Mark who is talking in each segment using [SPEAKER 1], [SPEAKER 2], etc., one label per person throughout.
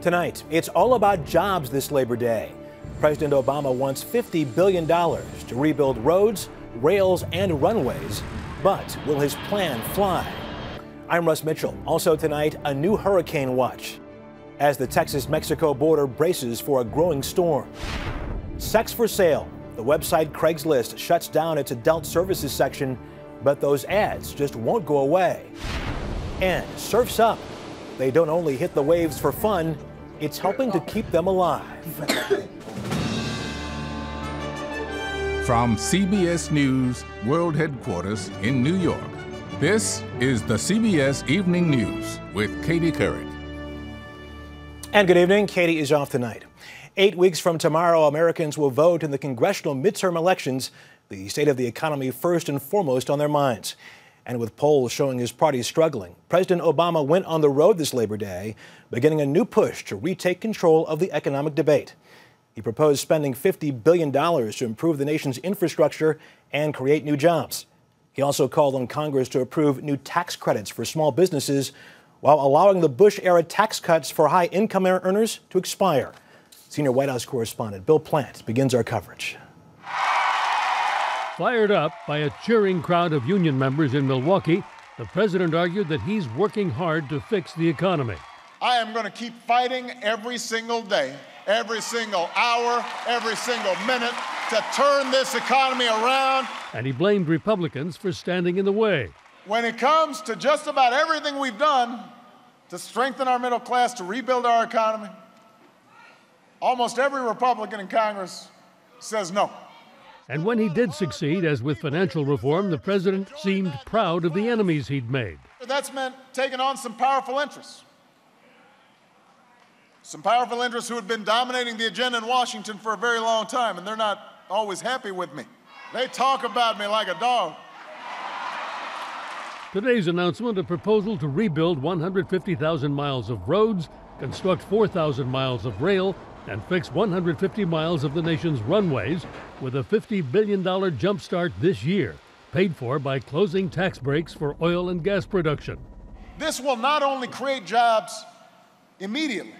[SPEAKER 1] Tonight, it's all about jobs this Labor Day. President Obama wants $50 billion to rebuild roads, rails, and runways. But will his plan fly? I'm Russ Mitchell. Also tonight, a new hurricane watch as the Texas-Mexico border braces for a growing storm. Sex for sale. The website Craigslist shuts down its adult services section, but those ads just won't go away. And surf's up. They don't only hit the waves for fun, it's helping to keep them alive.
[SPEAKER 2] From CBS News World Headquarters in New York, this is the CBS Evening News with Katie Couric.
[SPEAKER 1] And good evening. Katie is off tonight. 8 weeks from tomorrow, Americans will vote in the congressional midterm elections, the state of the economy first and foremost on their minds. And with polls showing his party struggling, President Obama went on the road this Labor Day, beginning a new push to retake control of the economic debate. He proposed spending $50 billion to improve the nation's infrastructure and create new jobs. He also called on Congress to approve new tax credits for small businesses while allowing the Bush-era tax cuts for high-income earners to expire. Senior White House correspondent Bill Plant begins our coverage.
[SPEAKER 3] Fired up by a cheering crowd of union members in Milwaukee, the president argued that he's working hard to fix the economy.
[SPEAKER 4] I am going to keep fighting every single day, every single hour, every single minute to turn this economy around.
[SPEAKER 3] And he blamed Republicans for standing in the way.
[SPEAKER 4] When it comes to just about everything we've done to strengthen our middle class, to rebuild our economy, almost every Republican in Congress says no.
[SPEAKER 3] And when he did succeed, as with financial reform, the president seemed proud of the enemies he'd made.
[SPEAKER 4] That's meant taking on some powerful interests. Some powerful interests who had been dominating the agenda in Washington for a very long time, and they're not always happy with me. They talk about me like a dog.
[SPEAKER 3] Today's announcement, a proposal to rebuild 150,000 miles of roads, construct 4,000 miles of rail, and fix 150 miles of the nation's runways with a $50 billion jumpstart this year, paid for by closing tax breaks for oil and gas production.
[SPEAKER 4] This will not only create jobs immediately,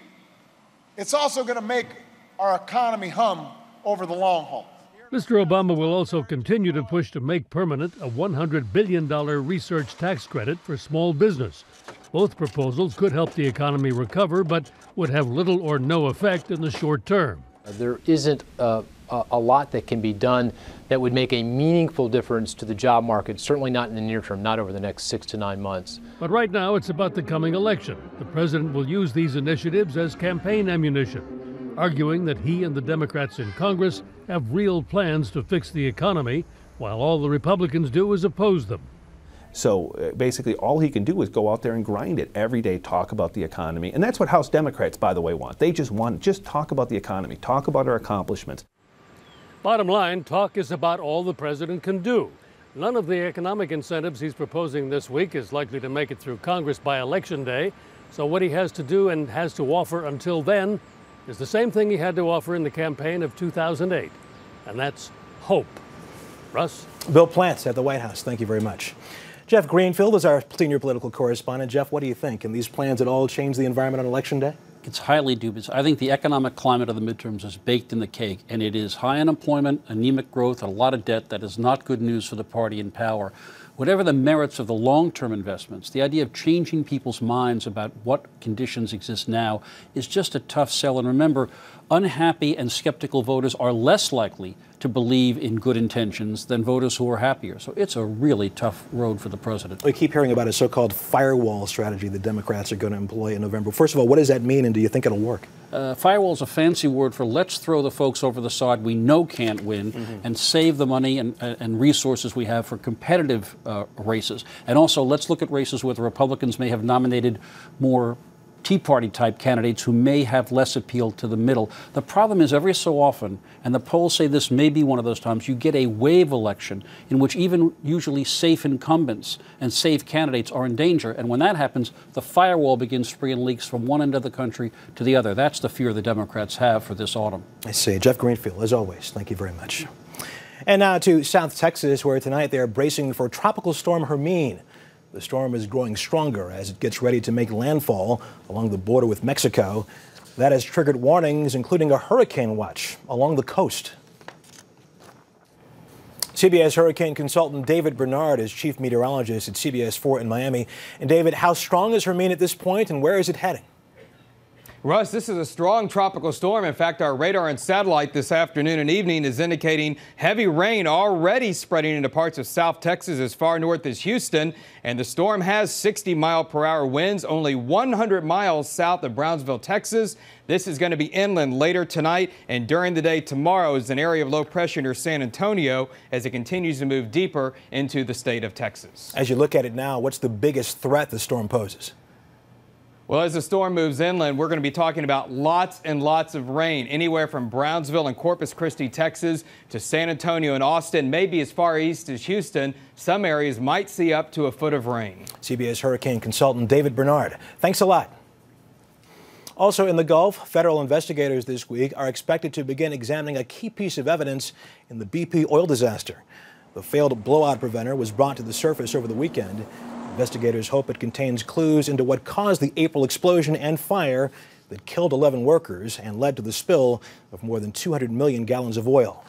[SPEAKER 4] it's also going to make our economy hum over the long haul.
[SPEAKER 3] Mr. Obama will also continue to push to make permanent a $100 billion research tax credit for small business. Both proposals could help the economy recover, but would have little or no effect in the short term.
[SPEAKER 5] There isn't a lot that can be done that would make a meaningful difference to the job market, certainly not in the near term, not over the next 6 to 9 months.
[SPEAKER 3] But right now, it's about the coming election. The president will use these initiatives as campaign ammunition, arguing that he and the Democrats in Congress have real plans to fix the economy, while all the Republicans do is oppose them.
[SPEAKER 6] So basically all he can do is go out there and grind it every day, talk about the economy. And that's what House Democrats, by the way, want. They just talk about the economy, talk about our accomplishments.
[SPEAKER 3] Bottom line, talk is about all the president can do. None of the economic incentives he's proposing this week is likely to make it through Congress by Election Day. So what he has to do and has to offer until then is the same thing he had to offer in the campaign of 2008, and that's hope. Russ?
[SPEAKER 1] Bill Plant at the White House. Thank you very much. Jeff Greenfield is our senior political correspondent. Jeff, what do you think? Can these plans at all change the environment on Election Day?
[SPEAKER 7] It's highly dubious. I think the economic climate of the midterms is baked in the cake, and it is high unemployment, anemic growth, and a lot of debt. That is not good news for the party in power. Whatever the merits of the long-term investments, the idea of changing people's minds about what conditions exist now is just a tough sell. And remember, unhappy and skeptical voters are less likely to believe in good intentions than voters who are happier. So it's a really tough road for the president.
[SPEAKER 1] We keep hearing about a so-called firewall strategy the Democrats are going to employ in November. First of all, what does that mean, and do you think it'll work?
[SPEAKER 7] Firewall is a fancy word for let's throw the folks over the side we know can't win and save the money and resources we have for competitive races. And also, let's look at races where the Republicans may have nominated more Tea Party type candidates who may have less appeal to the middle. The problem is every so often, and the polls say this may be one of those times, you get a wave election in which even usually safe incumbents and safe candidates are in danger. And when that happens, the firewall begins spraying leaks from one end of the country to the other. That's the fear the Democrats have for this autumn.
[SPEAKER 1] I see. Jeff Greenfield, as always, thank you very much. And now to South Texas, where tonight they are bracing for Tropical Storm Hermine. The storm is growing stronger as it gets ready to make landfall along the border with Mexico. That has triggered warnings, including a hurricane watch along the coast. CBS hurricane consultant David Bernard is chief meteorologist at CBS 4 in Miami. And David, how strong is Hermine at this point, and where is it heading?
[SPEAKER 8] Russ, this is a strong tropical storm. In fact, our radar and satellite this afternoon and evening is indicating heavy rain already spreading into parts of South Texas as far north as Houston. And the storm has 60-mile-per-hour winds only 100 miles south of Brownsville, Texas. This is going to be inland later tonight, and during the day tomorrow is an area of low pressure near San Antonio as it continues to move deeper into the state of Texas.
[SPEAKER 1] As you look at it now, what's the biggest threat the storm poses?
[SPEAKER 8] Well, as the storm moves inland, we're going to be talking about lots and lots of rain, anywhere from Brownsville and Corpus Christi, Texas, to San Antonio and Austin, maybe as far east as Houston. Some areas might see up to a foot of rain.
[SPEAKER 1] CBS hurricane consultant David Bernard, thanks a lot. Also in the Gulf, federal investigators this week are expected to begin examining a key piece of evidence in the BP oil disaster. The failed blowout preventer was brought to the surface over the weekend. Investigators hope it contains clues into what caused the April explosion and fire that killed 11 workers and led to the spill of more than 200 million gallons of oil.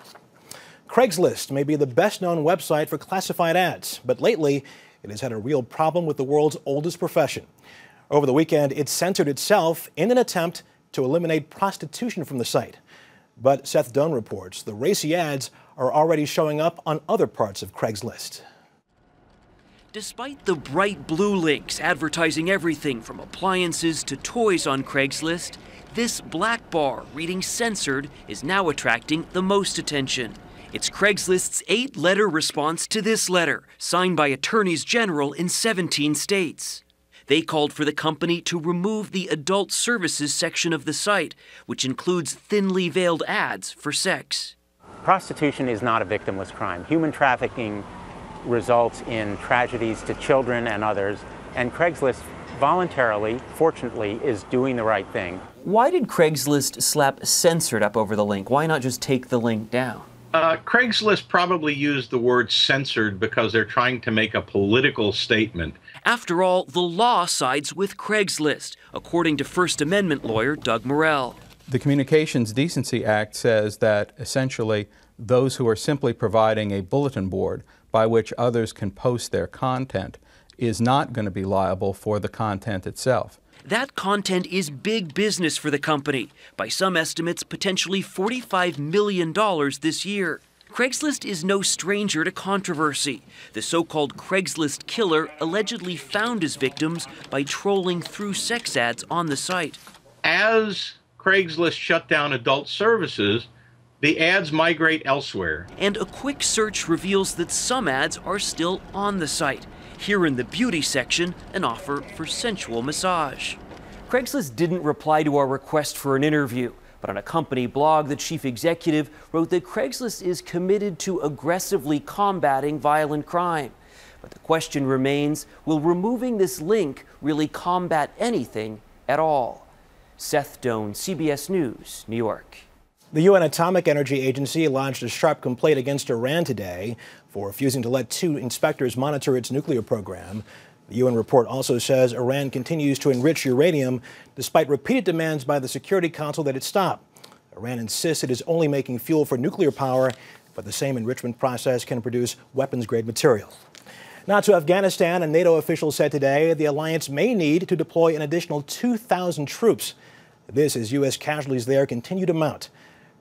[SPEAKER 1] Craigslist may be the best-known website for classified ads, but lately it has had a real problem with the world's oldest profession. Over the weekend, it censored itself in an attempt to eliminate prostitution from the site. But Seth Doan reports the racy ads are already showing up on other parts of Craigslist.
[SPEAKER 9] Despite the bright blue links advertising everything from appliances to toys on Craigslist, this black bar reading censored is now attracting the most attention. It's Craigslist's 8-letter response to this letter, signed by attorneys general in 17 states. They called for the company to remove the adult services section of the site, which includes thinly veiled ads for sex.
[SPEAKER 10] Prostitution is not a victimless crime. Human trafficking results in tragedies to children and others, and Craigslist voluntarily, fortunately, is doing the right thing.
[SPEAKER 9] Why did Craigslist slap censored up over the link? Why not just take the link down?
[SPEAKER 11] Craigslist probably used the word censored because they're trying to make a political statement.
[SPEAKER 9] After all, the law sides with Craigslist, according to First Amendment lawyer Doug Morrell.
[SPEAKER 12] The Communications Decency Act says that essentially those who are simply providing a bulletin board by which others can post their content is not going to be liable for the content itself.
[SPEAKER 9] That content is big business for the company. By some estimates, potentially $45 million this year. Craigslist is no stranger to controversy. The so-called Craigslist killer allegedly found his victims by trolling through sex ads on the site.
[SPEAKER 11] As Craigslist shut down adult services, the ads migrate elsewhere.
[SPEAKER 9] And a quick search reveals that some ads are still on the site. Here in the beauty section, an offer for sensual massage. Craigslist didn't reply to our request for an interview, but on a company blog, the chief executive wrote that Craigslist is committed to aggressively combating violent crime. But the question remains, will removing this link really combat anything at all? Seth Doan, CBS News, New York.
[SPEAKER 1] The UN Atomic Energy Agency lodged a sharp complaint against Iran today for refusing to let 2 inspectors monitor its nuclear program. The UN report also says Iran continues to enrich uranium despite repeated demands by the Security Council that it stop. Iran insists it is only making fuel for nuclear power, but the same enrichment process can produce weapons-grade material. Now to Afghanistan, a NATO official said today the alliance may need to deploy an additional 2,000 troops. This as U.S. casualties there continue to mount.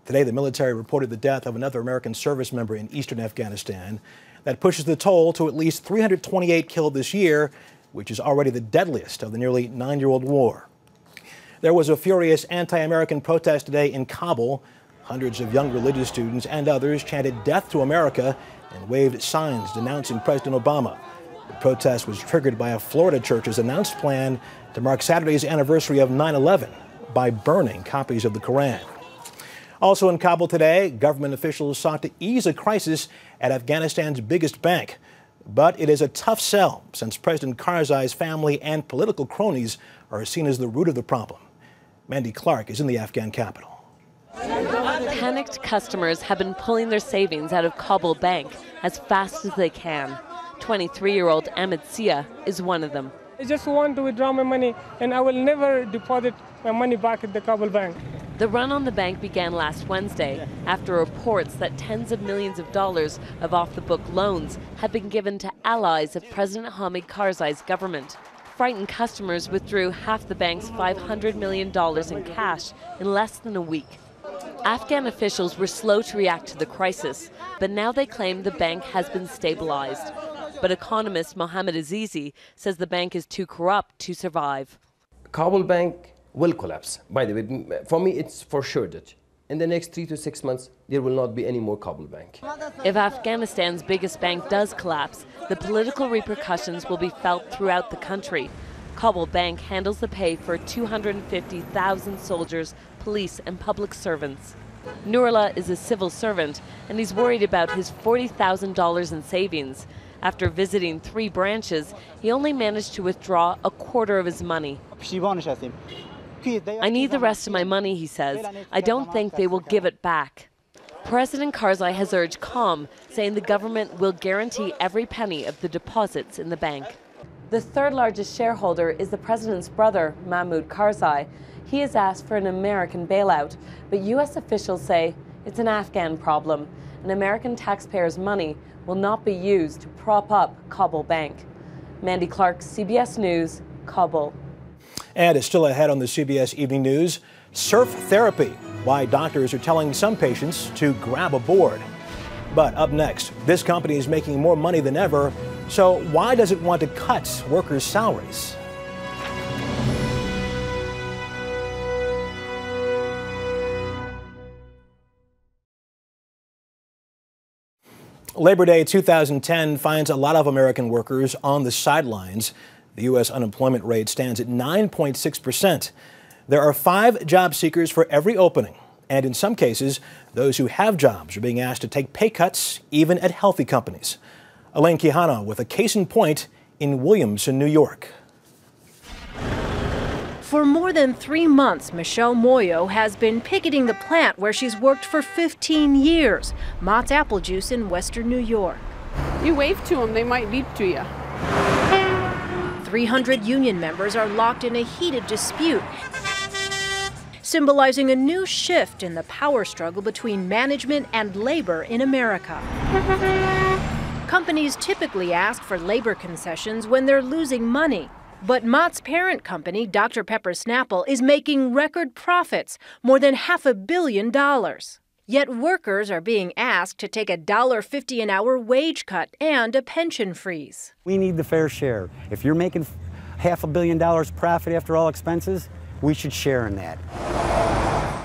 [SPEAKER 1] Today, the military reported the death of another American service member in eastern Afghanistan. That pushes the toll to at least 328 killed this year, which is already the deadliest of the nearly 9-year-old war. There was a furious anti-American protest today in Kabul. Hundreds of young religious students and others chanted "Death to America" and waved signs denouncing President Obama. The protest was triggered by a Florida church's announced plan to mark Saturday's anniversary of 9/11 by burning copies of the Koran. Also in Kabul today, government officials sought to ease a crisis at Afghanistan's biggest bank. But it is a tough sell since President Karzai's family and political cronies are seen as the root of the problem. Mandy Clark is in the Afghan capital.
[SPEAKER 13] Panicked customers have been pulling their savings out of Kabul Bank as fast as they can. 23-year-old Ahmed Sia is one of them.
[SPEAKER 14] I just want to withdraw my money, and I will never deposit my money back at the Kabul Bank.
[SPEAKER 13] The run on the bank began last Wednesday after reports that tens of millions of dollars of off-the-book loans had been given to allies of President Hamid Karzai's government. Frightened customers withdrew half the bank's $500 million in cash in less than a week. Afghan officials were slow to react to the crisis, but now they claim the bank has been stabilized. But economist Mohammed Azizi says the bank is too corrupt to survive.
[SPEAKER 15] Kabul Bank will collapse. By the way, for me, it's for sure that in the next 3 to 6 months, there will not be any more Kabul Bank.
[SPEAKER 13] If Afghanistan's biggest bank does collapse, the political repercussions will be felt throughout the country. Kabul Bank handles the pay for 250,000 soldiers, police, and public servants. Nurullah is a civil servant, and he's worried about his $40,000 in savings. After visiting 3 branches, he only managed to withdraw a quarter of his money. I need the rest of my money, he says. I don't think they will give it back. President Karzai has urged calm, saying the government will guarantee every penny of the deposits in the bank. The third largest shareholder is the president's brother, Mahmoud Karzai. He has asked for an American bailout, but U.S. officials say it's an Afghan problem, and American taxpayers' money will not be used to prop up Kabul Bank. Mandy Clark, CBS News, Kabul.
[SPEAKER 1] And it's still ahead on the CBS Evening News. Surf therapy, why doctors are telling some patients to grab a board. But up next, this company is making more money than ever, so why does it want to cut workers' salaries? Labor Day 2010 finds a lot of American workers on the sidelines. The U.S. unemployment rate stands at 9.6%. There are 5 job seekers for every opening, and in some cases, those who have jobs are being asked to take pay cuts, even at healthy companies. Elaine Quijano with a case in point in Williamson, New York.
[SPEAKER 16] For more than 3 months, Michelle Moyo has been picketing the plant where she's worked for 15 years, Mott's Apple Juice in Western New York.
[SPEAKER 17] You wave to them, they might beep to you.
[SPEAKER 16] 300 union members are locked in a heated dispute, symbolizing a new shift in the power struggle between management and labor in America. Companies typically ask for labor concessions when they're losing money. But Mott's parent company, Dr. Pepper Snapple, is making record profits, more than $500 million. Yet workers are being asked to take a $1.50 an hour wage cut and a pension freeze.
[SPEAKER 18] We need the fair share. If you're making $500 million profit after all expenses, we should share in that.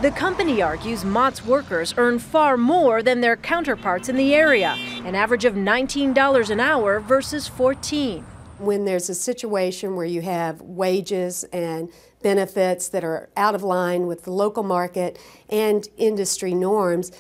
[SPEAKER 16] The company argues Mott's workers earn far more than their counterparts in the area, an average of $19 an hour versus $14.
[SPEAKER 19] When there's a situation where you have wages and benefits that are out of line with the local market and industry norms,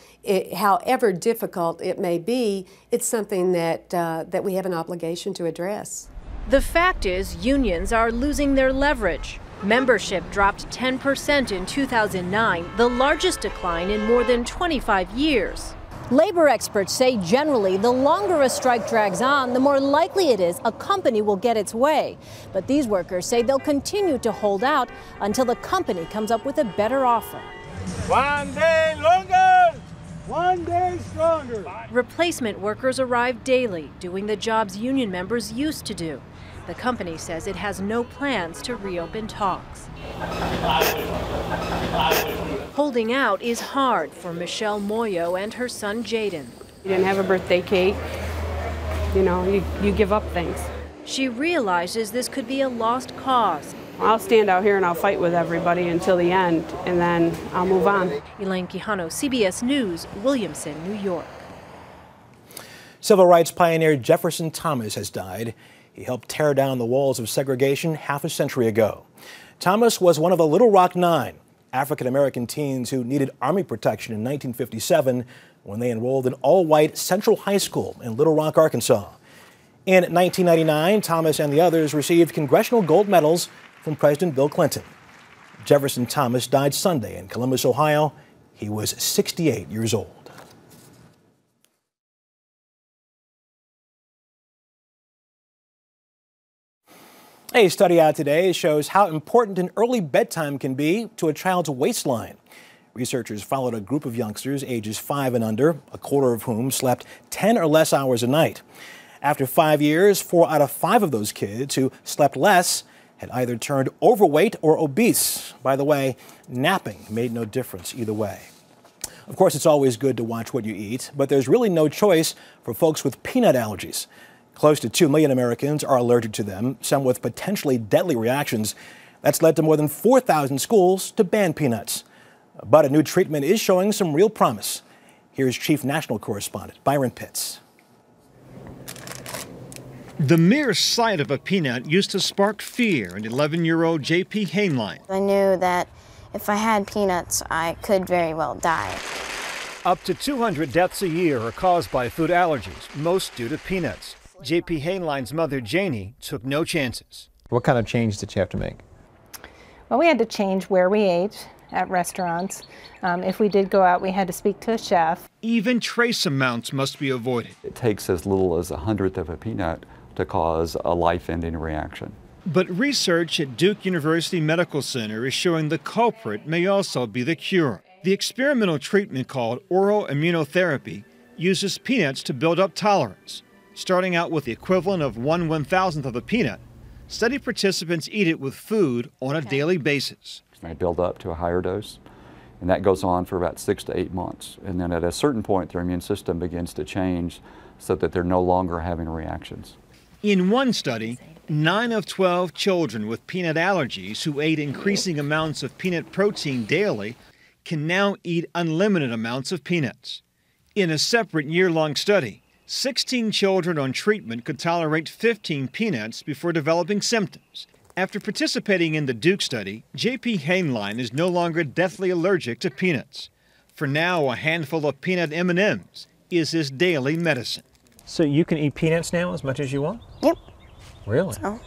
[SPEAKER 19] however difficult it may be, it's something that we have an obligation to address.
[SPEAKER 16] The fact is, unions are losing their leverage. Membership dropped 10% in 2009, the largest decline in more than 25 years.
[SPEAKER 20] Labor experts say generally the longer a strike drags on, the more likely it is a company will get its way. But these workers say they'll continue to hold out until the company comes up with a better offer.
[SPEAKER 14] 1 day longer, 1 day stronger.
[SPEAKER 16] Replacement workers arrive daily, doing the jobs union members used to do. The company says it has no plans to reopen talks. Holding out is hard for Michelle Moyo and her son Jaden.
[SPEAKER 17] You didn't have a birthday cake. You know, you give up things.
[SPEAKER 16] She realizes this could be a lost cause.
[SPEAKER 17] I'll stand out here and I'll fight with everybody until the end, and then I'll move on.
[SPEAKER 16] Elaine Quijano, CBS News, Williamson, New York.
[SPEAKER 1] Civil rights pioneer Jefferson Thomas has died. He helped tear down the walls of segregation half a century ago. Thomas was one of the Little Rock Nine, African-American teens who needed Army protection in 1957 when they enrolled in all-white Central High School in Little Rock, Arkansas. In 1999, Thomas and the others received congressional gold medals from President Bill Clinton. Jefferson Thomas died Sunday in Columbus, Ohio. He was 68 years old. A study out today shows how important an early bedtime can be to a child's waistline. Researchers followed a group of youngsters ages 5 and under, a quarter of whom slept 10 or less hours a night. After 5 years, 4 out of 5 of those kids who slept less had either turned overweight or obese. By the way, napping made no difference either way. Of course, it's always good to watch what you eat, but there's really no choice for folks with peanut allergies. Close to 2 million Americans are allergic to them, some with potentially deadly reactions. That's led to more than 4,000 schools to ban peanuts. But a new treatment is showing some real promise. Here's Chief National Correspondent Byron Pitts.
[SPEAKER 21] The mere sight of a peanut used to spark fear in 11-year-old J.P. Hermine.
[SPEAKER 22] I knew that if I had peanuts, I could very well die.
[SPEAKER 21] Up to 200 deaths a year are caused by food allergies, most due to peanuts. J.P. Hermine's mother, Janie, took no chances.
[SPEAKER 23] What kind of change did you have to make?
[SPEAKER 24] Well, we had to change where we ate at restaurants. If we did go out, we had to speak to a chef.
[SPEAKER 21] Even trace amounts must be avoided.
[SPEAKER 25] It takes as little as 1/100th of a peanut to cause a life-ending reaction.
[SPEAKER 21] But research at Duke University Medical Center is showing the culprit may also be the cure. The experimental treatment called oral immunotherapy uses peanuts to build up tolerance. Starting out with the equivalent of 1/1000th of a peanut, study participants eat it with food on a daily basis.
[SPEAKER 25] They build up to a higher dose, and that goes on for about 6 to 8 months. And then at a certain point, their immune system begins to change so that they're no longer having reactions.
[SPEAKER 21] In one study, 9 of 12 children with peanut allergies who ate increasing amounts of peanut protein daily can now eat unlimited amounts of peanuts. In a separate year-long study, 16 children on treatment could tolerate 15 peanuts before developing symptoms. After participating in the Duke study, J.P. Hermine is no longer deathly allergic to peanuts. For now, a handful of peanut M&Ms is his daily medicine.
[SPEAKER 23] So you can eat peanuts now as much as you want?
[SPEAKER 22] Yep.
[SPEAKER 23] Really?
[SPEAKER 22] So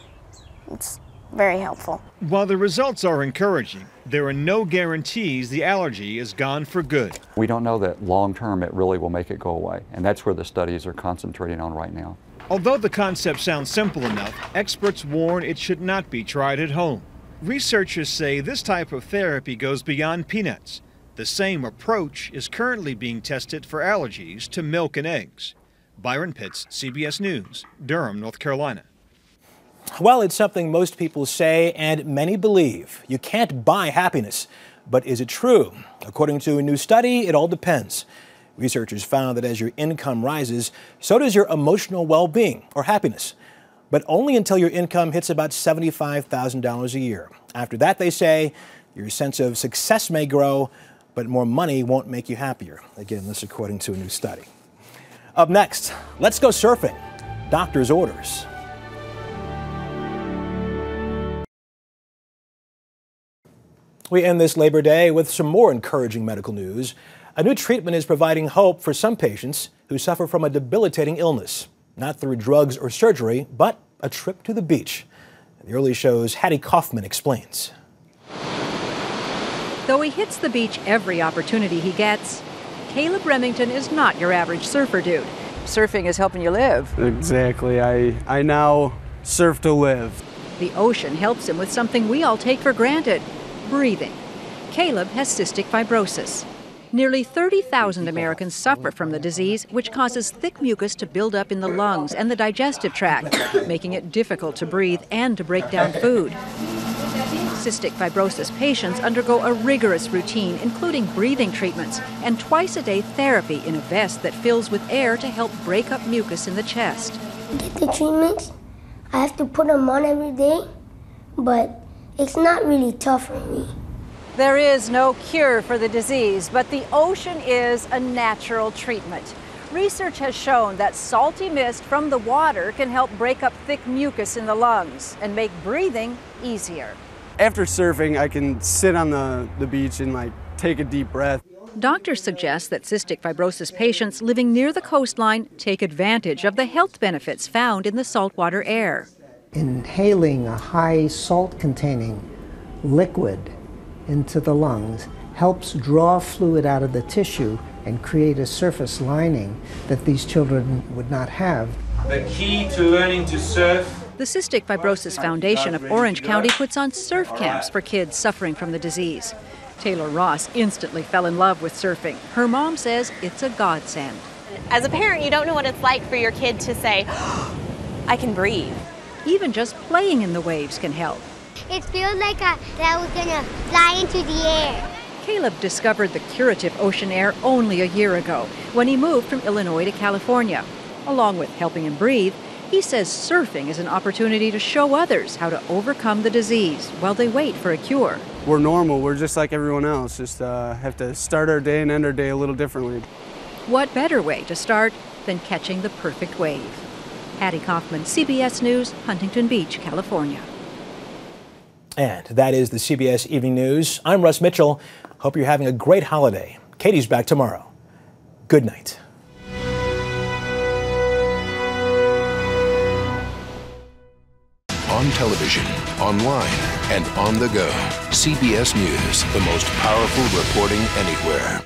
[SPEAKER 22] it's very helpful.
[SPEAKER 21] While the results are encouraging, there are no guarantees the allergy is gone for good.
[SPEAKER 25] We don't know that long-term it really will make it go away, and that's where the studies are concentrating on right now.
[SPEAKER 21] Although the concept sounds simple enough, experts warn it should not be tried at home. Researchers say this type of therapy goes beyond peanuts. The same approach is currently being tested for allergies to milk and eggs. Byron Pitts, CBS News, Durham, North Carolina.
[SPEAKER 1] Well, it's something most people say and many believe. You can't buy happiness. But is it true? According to a new study, it all depends. Researchers found that as your income rises, so does your emotional well-being or happiness. But only until your income hits about $75,000 a year. After that, they say, your sense of success may grow, but more money won't make you happier. Again, this according to a new study. Up next, let's go surfing. Doctor's orders. We end this Labor Day with some more encouraging medical news. A new treatment is providing hope for some patients who suffer from a debilitating illness, not through drugs or surgery, but a trip to the beach. The early show's Hattie Kaufman explains.
[SPEAKER 26] Though he hits the beach every opportunity he gets, Caleb Remington is not your average surfer dude. Surfing is helping you live.
[SPEAKER 27] Exactly. I now surf to live.
[SPEAKER 26] The ocean helps him with something we all take for granted, breathing. Caleb has cystic fibrosis. Nearly 30,000 Americans suffer from the disease, which causes thick mucus to build up in the lungs and the digestive tract, making it difficult to breathe and to break down food. Cystic fibrosis patients undergo a rigorous routine, including breathing treatments and twice-a-day therapy in a vest that fills with air to help break up mucus in the chest.
[SPEAKER 28] Get the treatments. I have to put them on every day, but it's not really tough for me.
[SPEAKER 20] There is no cure for the disease, but the ocean is a natural treatment. Research has shown that salty mist from the water can help break up thick mucus in the lungs and make breathing easier.
[SPEAKER 27] After surfing, I can sit on the beach and take a deep breath.
[SPEAKER 26] Doctors suggest that cystic fibrosis patients living near the coastline take advantage of the health benefits found in the saltwater air.
[SPEAKER 29] Inhaling a high salt-containing liquid into the lungs helps draw fluid out of the tissue and create a surface lining that these children would not have.
[SPEAKER 30] The key to learning to surf
[SPEAKER 26] The Cystic Fibrosis Foundation of Orange County puts on surf camps for kids suffering from the disease. Taylor Ross instantly fell in love with surfing. Her mom says it's a godsend.
[SPEAKER 2] As a parent, you don't know what it's like for your kid to say, I can breathe.
[SPEAKER 26] Even just playing in the waves can help.
[SPEAKER 28] It feels like that I was gonna fly into the air.
[SPEAKER 26] Caleb discovered the curative ocean air only a year ago when he moved from Illinois to California. Along with helping him breathe, he says surfing is an opportunity to show others how to overcome the disease while they wait for a cure.
[SPEAKER 27] We're normal. We're just like everyone else. Just have to start our day and end our day a little differently.
[SPEAKER 26] What better way to start than catching the perfect wave? Hattie Kaufman, CBS News, Huntington Beach, California.
[SPEAKER 1] And that is the CBS Evening News. I'm Russ Mitchell. Hope you're having a great holiday. Katie's back tomorrow. Good night.
[SPEAKER 3] On television, online, and on the go. CBS News, the most powerful reporting anywhere.